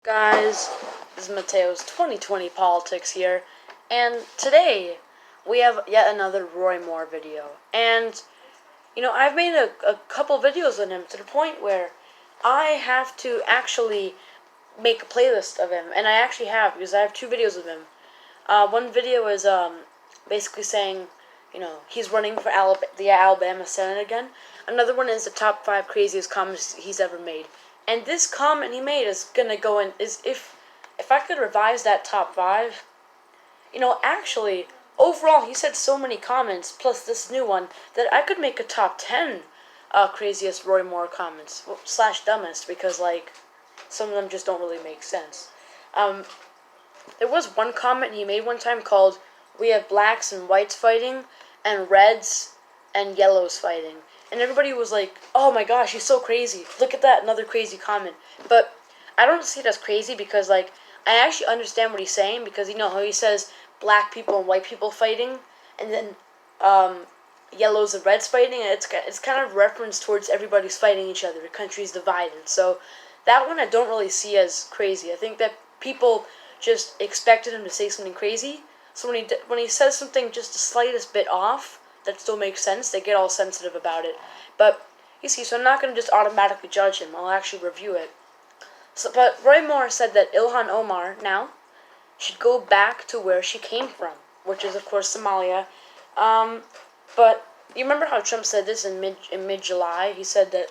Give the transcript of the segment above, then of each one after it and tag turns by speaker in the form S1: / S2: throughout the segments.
S1: Guys, this is Mateo's 2020 Politics here, and today we have yet another Roy Moore video. And, I've made a couple videos on him to the point where I have to actually make a playlist of him, and I actually have, because I have two videos of him. One video is basically saying, he's running for the Alabama Senate again. Another one is the top 5 craziest comments he's ever made. And this comment he made is gonna go in. Is if I could revise that top 5, actually, overall he said so many comments plus this new one that I could make a top 10 craziest Roy Moore comments slash dumbest, because some of them just don't really make sense. There was one comment he made one time called, "We have blacks and whites fighting, and reds and yellows fighting." And everybody was like, "Oh my gosh, he's so crazy. Look at that, another crazy comment." But I don't see it as crazy because, I actually understand what he's saying, because, how he says black people and white people fighting, and then yellows and reds fighting, and it's kind of reference towards everybody's fighting each other. The country's divided. So that one I don't really see as crazy. I think that people just expected him to say something crazy. So when he says something just the slightest bit off, that still makes sense, they get all sensitive about it. But you see, so I'm not going to just automatically judge him. I'll actually review it. But Roy Moore said that Ilhan Omar now should go back to where she came from, which is of course Somalia. But you remember how Trump said this in mid July? He said that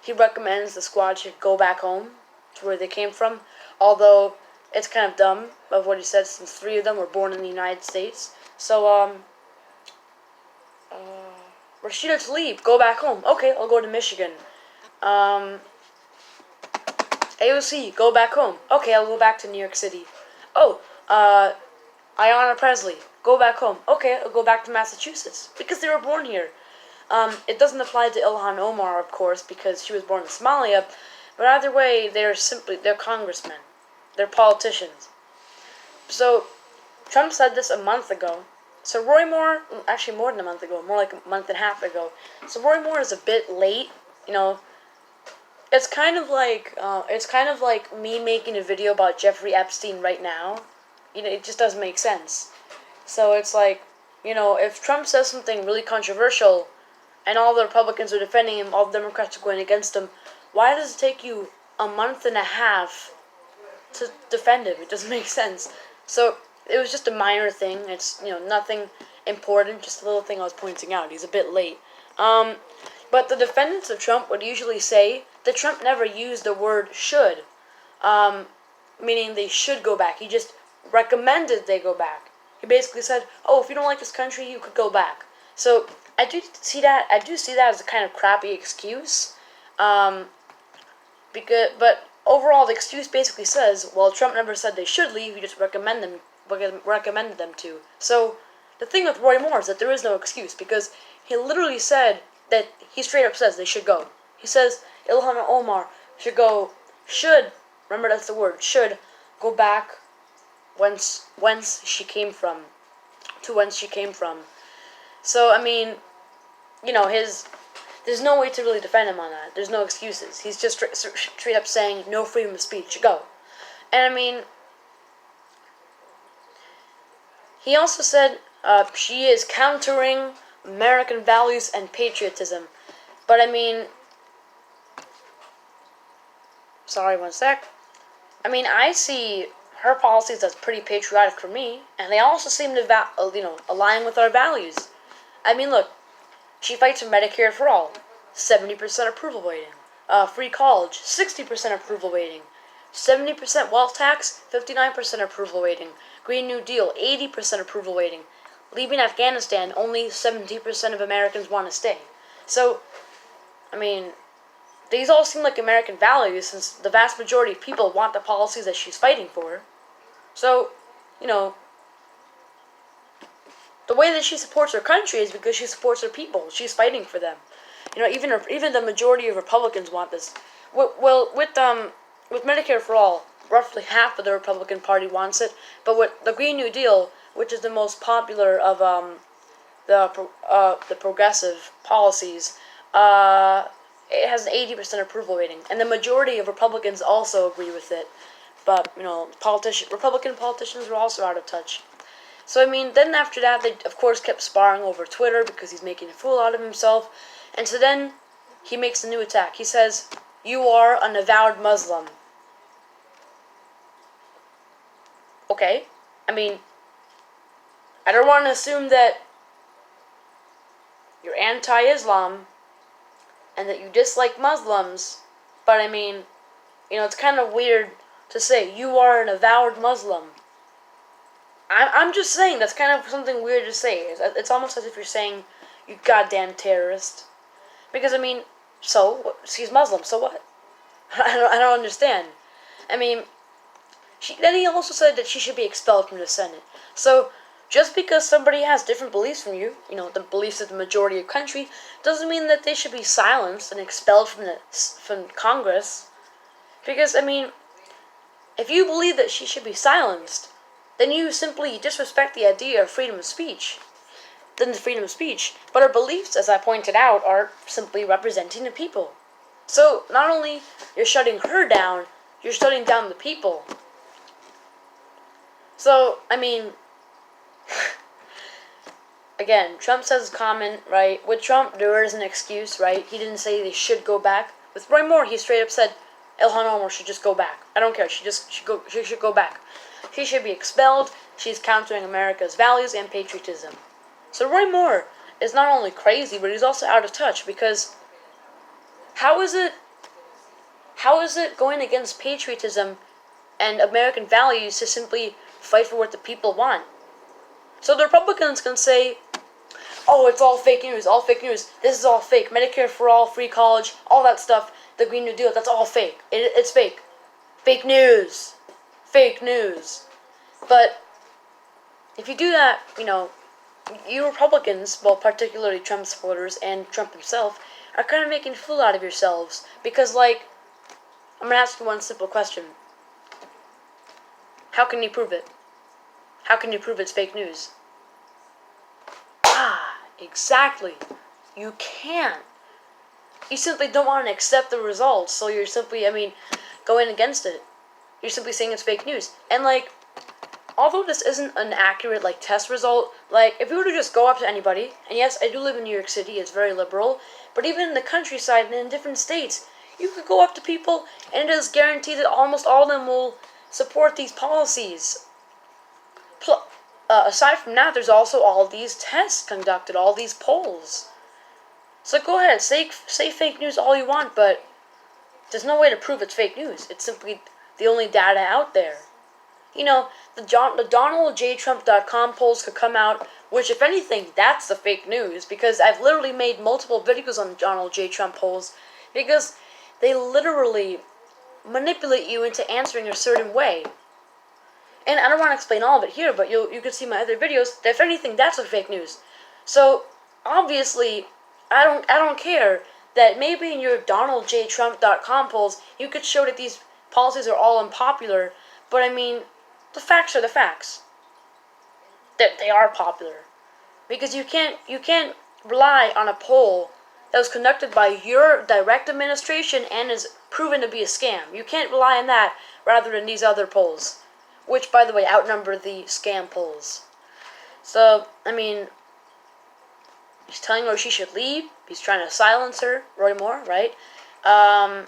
S1: he recommends the squad should go back home to where they came from. Although it's kind of dumb of what he said, since 3 of them were born in the United States. So Rashida Tlaib, go back home. Okay, I'll go to Michigan. AOC, go back home. Okay, I'll go back to New York City. Oh, Ayanna Presley, go back home. Okay, I'll go back to Massachusetts, because they were born here. It doesn't apply to Ilhan Omar, of course, because she was born in Somalia. But either way, they're congressmen. They're politicians. So, Trump said this a month ago. So Roy Moore, actually more than a month ago, more like a month and a half ago. So Roy Moore is a bit late, It's kind of like me making a video about Jeffrey Epstein right now. It just doesn't make sense. So it's like, if Trump says something really controversial, and all the Republicans are defending him, all the Democrats are going against him, why does it take you a month and a half to defend him? It doesn't make sense. So it was just a minor thing. It's, nothing important, just a little thing I was pointing out. He's a bit late. But the defendants of Trump would usually say that Trump never used the word should, meaning they should go back. He just recommended they go back. He basically said, "Oh, if you don't like this country, you could go back." So I do see that as a kind of crappy excuse. But overall, the excuse basically says, well, Trump never said they should leave. He just recommended them to. So the thing with Roy Moore is that there is no excuse, because he literally said that he straight up says they should go. He says Ilhan Omar should, remember that's the word, should go back whence she came from, to whence she came from. So, I mean, there's no way to really defend him on that. There's no excuses. He's just straight up saying no freedom of speech, go. And I mean, he also said she is countering American values and patriotism. But I mean, sorry, one sec. I mean, I see her policies as pretty patriotic for me, and they also seem to align with our values. I mean, look, she fights for Medicare for all, 70% approval rating. Free college, 60% approval rating. 70% wealth tax, 59% approval rating. Green New Deal, 80% approval rating. Leaving Afghanistan, only 70% of Americans want to stay. So, I mean, these all seem like American values, since the vast majority of people want the policies that she's fighting for. So, the way that she supports her country is because she supports her people. She's fighting for them. Even the majority of Republicans want this. Well, with Medicare for all, roughly half of the Republican Party wants it. But with the Green New Deal, which is the most popular of the progressive policies, it has an 80% approval rating, and the majority of Republicans also agree with it. But, Republican politicians were also out of touch. So, I mean, then after that, they, of course, kept sparring over Twitter because he's making a fool out of himself. And so then he makes a new attack. He says, "You are an avowed Muslim." Okay. I mean, I don't want to assume that you're anti-Islam and that you dislike Muslims, but I mean, it's kind of weird to say you are an avowed Muslim. I'm just saying that's kind of something weird to say. It's almost as if you're saying, "You goddamn terrorist," because I mean, so she's Muslim. So what? I don't understand. I mean, then he also said that she should be expelled from the Senate. So just because somebody has different beliefs from you, the beliefs of the majority of the country, doesn't mean that they should be silenced and expelled from Congress. Because I mean, if you believe that she should be silenced, then you simply disrespect the idea of freedom of speech. But her beliefs, as I pointed out, are simply representing the people. So not only you're shutting her down, you're shutting down the people. So, I mean, again, Trump says comment, right? With Trump, there is an excuse, right? He didn't say they should go back. With Roy Moore, he straight up said Ilhan Omar should just go back. I don't care. She should go back. She should be expelled. She's countering America's values and patriotism. So Roy Moore is not only crazy, but he's also out of touch, because how is it going against patriotism and American values to simply fight for what the people want? So the Republicans can say, "Oh, it's all fake news, this is all fake, Medicare for all, free college, all that stuff, the Green New Deal, that's all fake. It's fake. Fake news. Fake news." But if you do that, you Republicans, well, particularly Trump supporters and Trump himself, are kind of making a fool out of yourselves. Because, I'm going to ask you one simple question. How can you prove it? How can you prove it's fake news? Exactly. You can't. You simply don't want to accept the results, so you're simply, going against it. You're simply saying it's fake news. And, although this isn't an accurate, test result, if you were to just go up to anybody, and yes, I do live in New York City, it's very liberal, but even in the countryside and in different states, you could go up to people, and it is guaranteed that almost all of them will support these policies. Aside from that, there's also all these tests conducted, all these polls. So go ahead, say fake news all you want, but there's no way to prove it's fake news. It's simply the only data out there. The DonaldJTrump.com polls could come out, which, if anything, that's the fake news, because I've literally made multiple videos on Donald J. Trump polls, because they literally manipulate you into answering a certain way. And I don't want to explain all of it here, but you can see my other videos. If anything, that's a fake news. So obviously, I don't care that maybe in your DonaldJTrump.com polls you could show that these policies are all unpopular, but the facts are the facts. That they are popular, because you can't rely on a poll that was conducted by your direct administration and is proven to be a scam. You can't rely on that rather than these other polls, which, by the way, outnumber the scam polls. So, he's telling her she should leave. He's trying to silence her, Roy Moore, right? My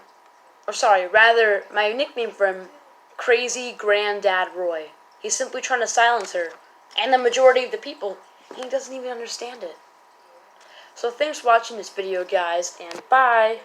S1: nickname for him, Crazy Granddad Roy. He's simply trying to silence her, and the majority of the people. He doesn't even understand it. So thanks for watching this video, guys, and bye!